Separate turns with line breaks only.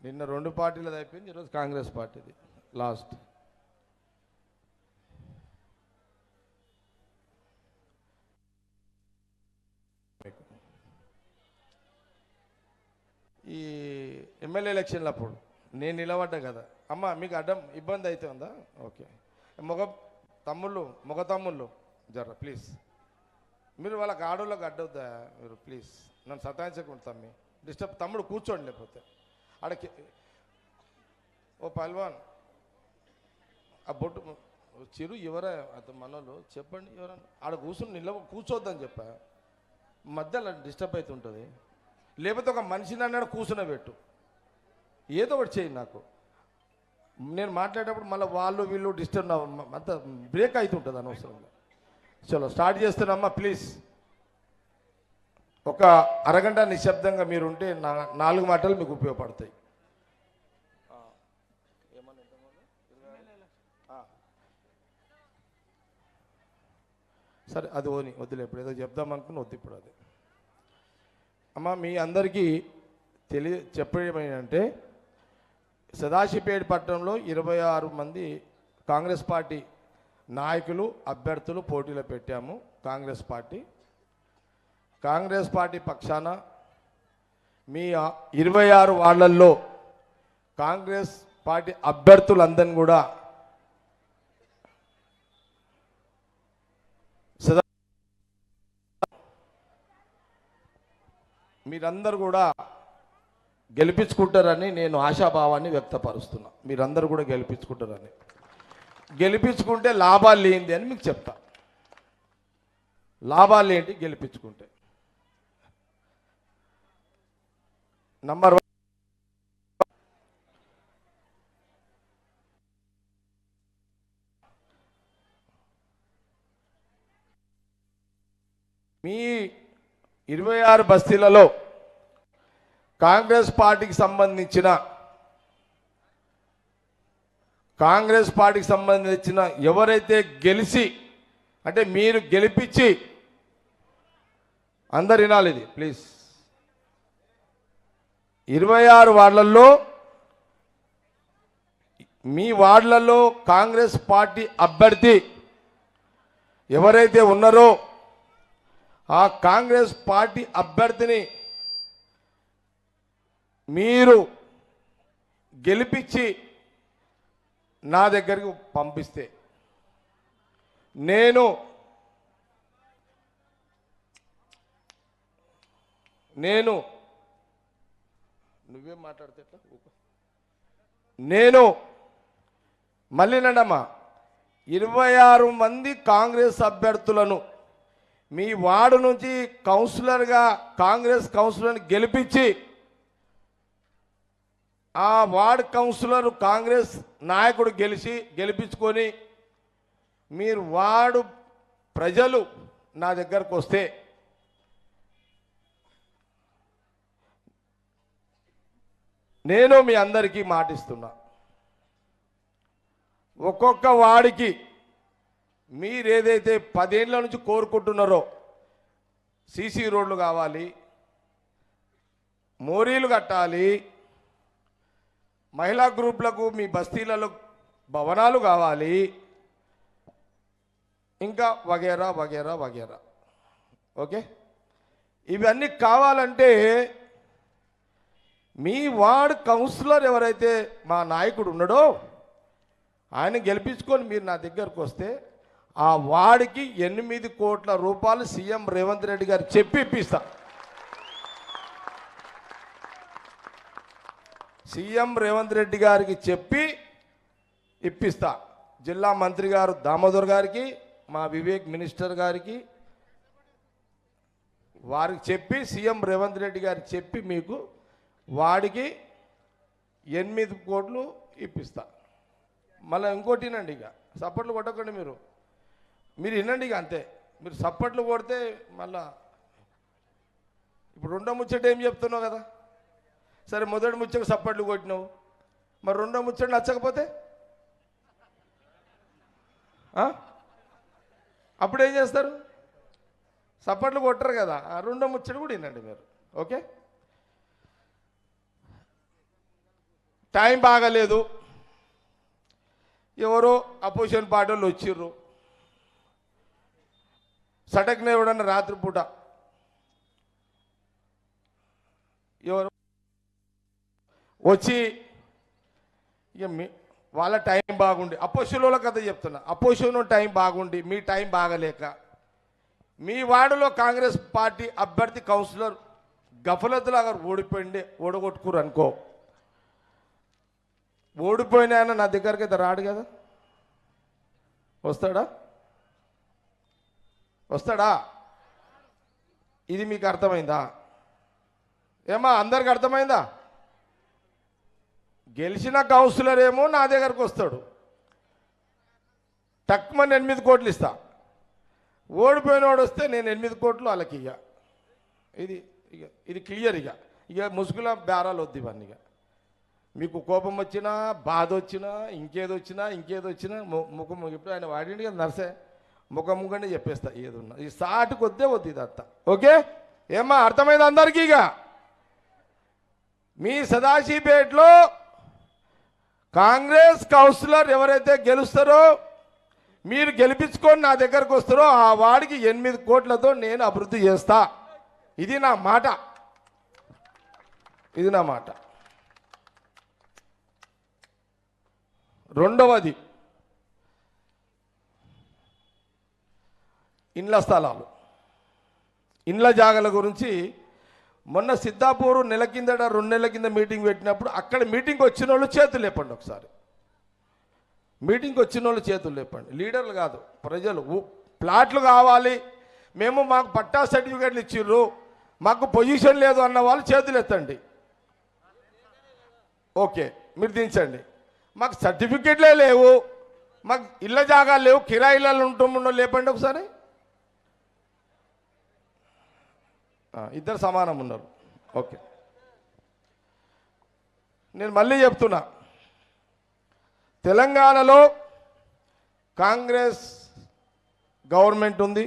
నిన్న 2 పార్టీలది అయిపోయింది, ఈరోజు కాంగ్రెస్ పార్టీది లాస్ట్. ఈ ఎమ్మెల్యే ఎలక్షన్లప్పుడు నేను నిలబడ్డా కదా అమ్మ, మీకు అడ్డం ఇబ్బంది అయితే ఉందా? ఓకే, మగ తమ్ముళ్ళు జర ప్లీజ్, మీరు వాళ్ళకి ఆడోళ్ళకి అడ్డవుద్దా మీరు? ప్లీజ్ నన్ను సతాయించకుండా తమ్మి, డిస్టర్బ్. తమ్ముడు కూర్చోండి, లేకపోతే ఆడకి ఓ పల్వాన్ ఆ బొట్టు చిరు ఎవరా అతను మనోళ్ళు చెప్పండి, ఎవరన్నా ఆడ కూర్చొని కూర్చోవద్దని చెప్పా, మధ్యలో డిస్టర్బ్ అవుతుంటుంది. లేకపోతే ఒక మనిషిని అన్నాడు కూర్చునే పెట్టు, ఏదో ఒకటి చేయి. నాకు నేను మాట్లాడేటప్పుడు మళ్ళీ వాళ్ళు వీళ్ళు డిస్టర్బ్ అంతా బ్రేక్ అవుతుంటుంది అనవసరంగా. చలో స్టార్ట్ చేస్తున్నామ్మా, ప్లీజ్. ఒక అరగంట నిశ్శబ్దంగా మీరు ఉంటే 4 మాటలు మీకు ఉపయోగపడతాయి. సరే అది ఓని వద్దులే, ఇప్పుడు ఏదో చెప్దాం అనుకుని వద్దు ఇప్పుడు అది. అమ్మ మీ అందరికీ చెప్పేమంటే సదాశివపేట పట్టణంలో 26 మంది కాంగ్రెస్ పార్టీ నాయకులు అభ్యర్థులు పోటీలో పెట్టాము. కాంగ్రెస్ పార్టీ పక్షాన మీ 26 వార్డులలో కాంగ్రెస్ పార్టీ అభ్యర్థులందరినీ కూడా మీరందరూ కూడా గెలిపించుకుంటారని నేను ఆశాభావాన్ని వ్యక్తపరుస్తున్నా. మీరందరూ కూడా గెలిపించుకుంటారని, గెలిపించుకుంటే లాభాలు ఏంటి అని మీకు చెప్తా. లాభాలు ఏంటి గెలిపించుకుంటే? నంబర్ 1, మీ 26 బస్తీలలో కాంగ్రెస్ పార్టీకి సంబంధించిన ఎవరైతే గెలిచి, అంటే మీరు గెలిపించి, అందరు వినాలి ఇది ప్లీజ్, 26 వార్డులలో మీ వార్డులలో కాంగ్రెస్ పార్టీ అభ్యర్థి ఎవరైతే ఉన్నారో ఆ కాంగ్రెస్ పార్టీ అభ్యర్థిని మీరు గెలిపించి నా దగ్గరికి పంపిస్తే నేను నువ్వేం మాట్లాడితే నేను మళ్ళీ నండమ్మా 26 మంది కాంగ్రెస్ అభ్యర్థులను మీ వార్డు నుంచి కాంగ్రెస్ కౌన్సిలర్ని గెలిపించి, ఆ వార్డు కౌన్సిలర్ కాంగ్రెస్ నాయకుడు గెలిపించుకొని మీరు వార్డు ప్రజలు నా దగ్గరకు వస్తే నేను మీ అందరికీ మాటిస్తున్నా, ఒక్కొక్క వార్డుకి మీరు ఏదైతే 10 ఏళ్ల నుంచి కోరుకుంటున్నారో సీసీ రోడ్లు కావాలి, మోరీలు కట్టాలి, మహిళా గ్రూపులకు మీ బస్తీలలో భవనాలు కావాలి, ఇంకా వగేరా వగేరా వగేరా. ఓకే, ఇవన్నీ కావాలంటే మీ వార్డు కౌన్సిలర్ ఎవరైతే మా నాయకుడు ఉన్నాడో ఆయన గెలిపించుకొని మీరు నా దగ్గరకు వస్తే ఆ వార్డుకి 8 కోట్ల రూపాయలు సీఎం రేవంత్ రెడ్డి గారు చెప్పి ఇప్పిస్తా. సీఎం రేవంత్ రెడ్డి గారికి చెప్పి ఇప్పిస్తా. జిల్లా మంత్రి గారు దామోదర్ గారికి, మా వివేక్ మినిస్టర్ గారికి, వారికి చెప్పి సీఎం రేవంత్ రెడ్డి గారికి చెప్పి మీకు వాడికి 8 కోట్లు ఇప్పిస్తా. మళ్ళీ ఇంకోటి వినండి, ఇక సపోర్ట్లు కొట్టకండి మీరు వినండి ఇక అంతే. మీరు సప్పట్లు కొడితే మళ్ళా ఇప్పుడు 2వ ముచ్చట ఏం చెప్తున్నావు కదా, సరే మొదటి ముచ్చట సప్పట్లు కొట్టినావు, మరి 2వ ముచ్చట నచ్చకపోతే అప్పుడు ఏం చేస్తారు? సప్పట్లు కొట్టరు కదా. 2వ ముచ్చట కూడా వినండి మీరు. ఓకే, టైం బాగాలేదు, ఎవరో అపోజిషన్ పార్టీ వాళ్ళు వచ్చిర్రు, సటక్న ఎవడన్నా రాత్రిపూట ఎవరు వచ్చి ఇక వాళ్ళ టైం బాగుండి, అపోజిషన్ల కథ చెప్తున్నా, అపోజిషన్ టైం బాగుండి మీ టైం బాగలేక మీ వార్డులో కాంగ్రెస్ పార్టీ అభ్యర్థి కౌన్సిలర్ గఫలతులాగా ఓడిపోయింది, ఓడగొట్టుకురు అనుకో, ఓడిపోయిన ఆయన నా దగ్గరికి అయితే రాడు కదా, వస్తాడా? వస్తాడా? ఇది మీకు అర్థమైందా? ఏమా అందరికి అర్థమైందా? గెలిచిన కౌన్సిలర్ ఏమో నా దగ్గరకు వస్తాడు, టక్మని 8 కోట్లు ఇస్తా, ఓడిపోయినవాడు వస్తే నేను 8 కోట్లు వాళ్ళకి ఇక ఇది క్లియర్. ఇక ముసుగుల బేరాలు వద్దు ఇవన్నీ. ఇక మీకు కోపం వచ్చినా, బాధ వచ్చినా, ఇంకేదొచ్చినా ముఖం ఇప్పుడు ఆయన వాడిండి కదా నర్సే, ముఖంగానే చెప్పేస్తా ఏదున్నా, ఈ సాటుకు వద్దే వద్దు ఇదంతా. ఓకే ఏమ్మా అర్థమైంది అందరికీ? ఇక మీ సదాశివపేటలో కాంగ్రెస్ కౌన్సిలర్ ఎవరైతే గెలుస్తారో, మీరు గెలిపించుకొని నా దగ్గరకు వస్తారో ఆ వాడికి 8 కోట్లతో నేను అభివృద్ధి చేస్తా. ఇది నా మాట, ఇది నా మాట. రెండవది ఇండ్ల స్థలాలు, ఇండ్ల జాగల గురించి మొన్న సిద్ధాపూర్ నెల కిందట 2 నెలల కింద మీటింగ్ పెట్టినప్పుడు అక్కడ మీటింగ్కి వచ్చిన వాళ్ళు చేతులు లేపండి ఒకసారి. మీటింగ్కి వచ్చిన వాళ్ళు చేతులు లేపండి, లీడర్లు కాదు ప్రజలు. ప్లాట్లు కావాలి మేము, మాకు పట్టా సర్టిఫికేట్లు ఇచ్చిర్రు, మాకు పొజిషన్ లేదు అన్న వాళ్ళు చేతులు ఎత్తండి. ఓకే మీరు దించండి. మాకు సర్టిఫికేట్లే లేవు, మాకు ఇళ్ళ జాగాలు లేవు, కిరాయిలలో ఉంటున్నాం లేపండి ఒకసారి. ఇద్దరు సమానం ఉన్నారు. ఓకే నేను మళ్ళీ చెప్తున్నా, తెలంగాణలో కాంగ్రెస్ గవర్నమెంట్ ఉంది,